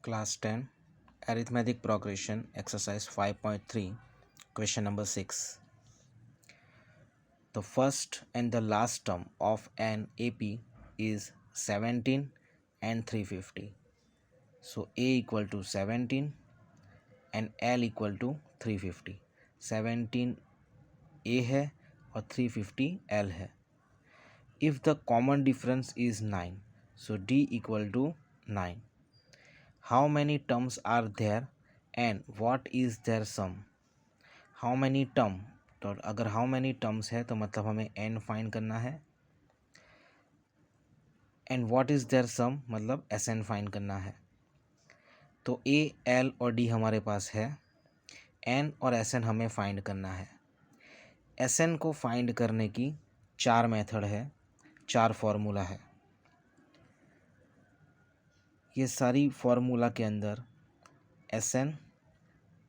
Class 10 Arithmetic Progression Exercise 5.3 Question number 6. The first and the last term of an AP is 17 and 350. So A equal to 17 and L equal to 350. 17 A है और 350 L है. If the common difference is 9, so D equal to 9. How many terms are there and what is their sum? How many term, तो अगर how many terms है तो मतलब हमें n find करना है. and what is their sum मतलब Sn find करना है. तो A, L और D हमारे पास है. n और Sn हमें फाइंड करना है. Sn को फाइंड करने की 4 मेथड है, 4 फॉर्मूला है. ये सारी फार्मूला के अंदर Sn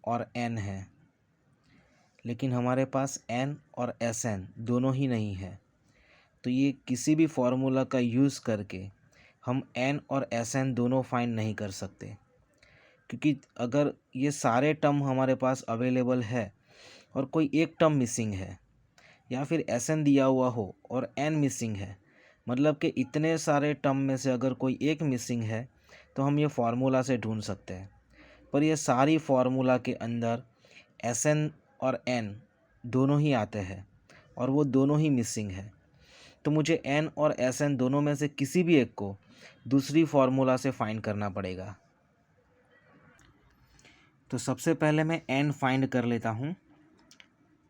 और n है, लेकिन हमारे पास n और Sn दोनों ही नहीं है. तो ये किसी भी फार्मूला का यूज़ करके हम n और Sn दोनों फाइंड नहीं कर सकते, क्योंकि अगर ये सारे टर्म हमारे पास अवेलेबल है और कोई एक टर्म मिसिंग है या फिर Sn दिया हुआ हो और n मिसिंग है, मतलब कि इतने सारे टर्म में से अगर कोई एक मिसिंग है तो हम ये फार्मूला से ढूंढ सकते हैं. पर ये सारी फार्मूला के अंदर Sn और n दोनों ही आते हैं और वो दोनों ही मिसिंग है. तो मुझे n और Sn दोनों में से किसी भी एक को दूसरी फार्मूला से फाइंड करना पड़ेगा. तो सबसे पहले मैं n फाइंड कर लेता हूँ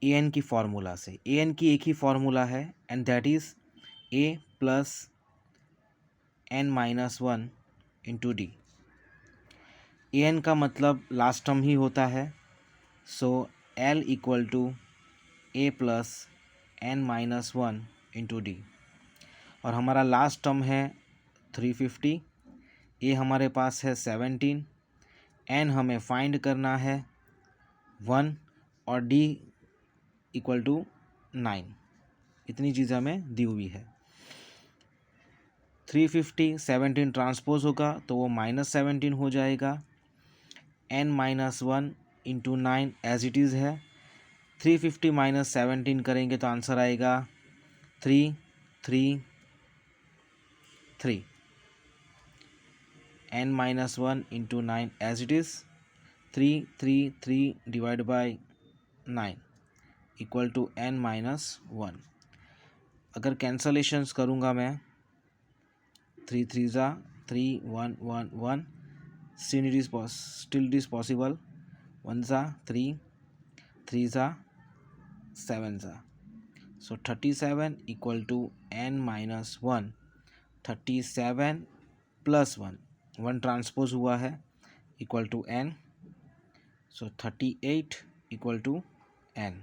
an की फार्मूला से. an की एक ही फार्मूला है and that is a plus n minus 1 into D. an का मतलब लास्ट टर्म ही होता है, so l equal to a plus n minus 1 into D. और हमारा लास्ट टर्म है 350. a हमारे पास है 17, n हमें फाइंड करना है 1 और d इक्वल टू 9. इतनी चीज़ हमें दी हुई है. 350 17 ट्रांसपोज होगा तो वो -17 हो जाएगा. n minus 1 into 9 as it is है. 350 माइनस 17 करेंगे तो आंसर आएगा 3 3 3. n minus 1 into 9 as it is. 3 3 3 divide by 9 equal to n minus 1. अगर कैंसलेशंस करूँगा मैं 3 3 ज़ा 3 1 1 1. Still it is possible. 1 ज़ा 3 3 ज़ा 7 ज़ा. So 37 equal to n minus 1. 37 plus 1 transpose हुआ है equal to n. So 38 equal to n.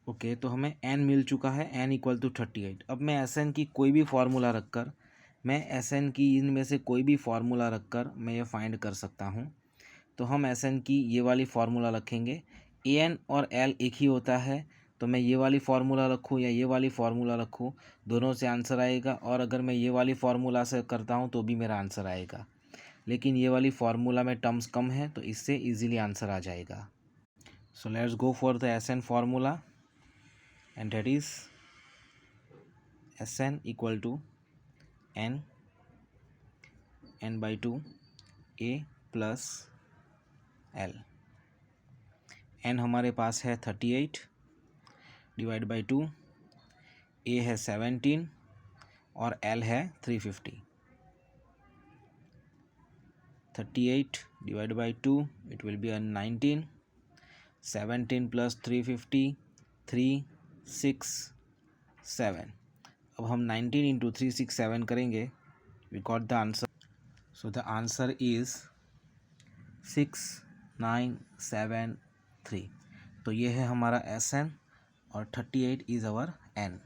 Okay, तो हमें n मिल चुका है, n इक्वल टू 38. अब मैं Sn की कोई भी फार्मूला रखकर Sn की इनमें से कोई भी फार्मूला रखकर मैं ये फाइंड कर सकता हूँ. तो हम Sn की ये वाली फार्मूला रखेंगे. an और l एक ही होता है, तो मैं ये वाली फार्मूला रखूँ या ये वाली फार्मूला रखूँ, दोनों से आंसर आएगा. और अगर मैं ये वाली फार्मूला से करता हूँ तो भी मेरा आंसर आएगा. लेकिन ये वाली फार्मूला में टर्म्स कम है तो इससे ईजिली आंसर आ जाएगा. So let's go for the Sn formula and that is Sn equal to n by 2 a plus l. n हमारे पास है 38 डिवाइड बाई 2. a है 17 और l है 350. 38 divide by 2 it will be 19. 17 plus 350 3 6 7. अब हम 19 into 3 6 7 करेंगे. We got the answer. So the answer is 6 9 7 3. तो ये है हमारा Sn और 38 इज़ आवर n.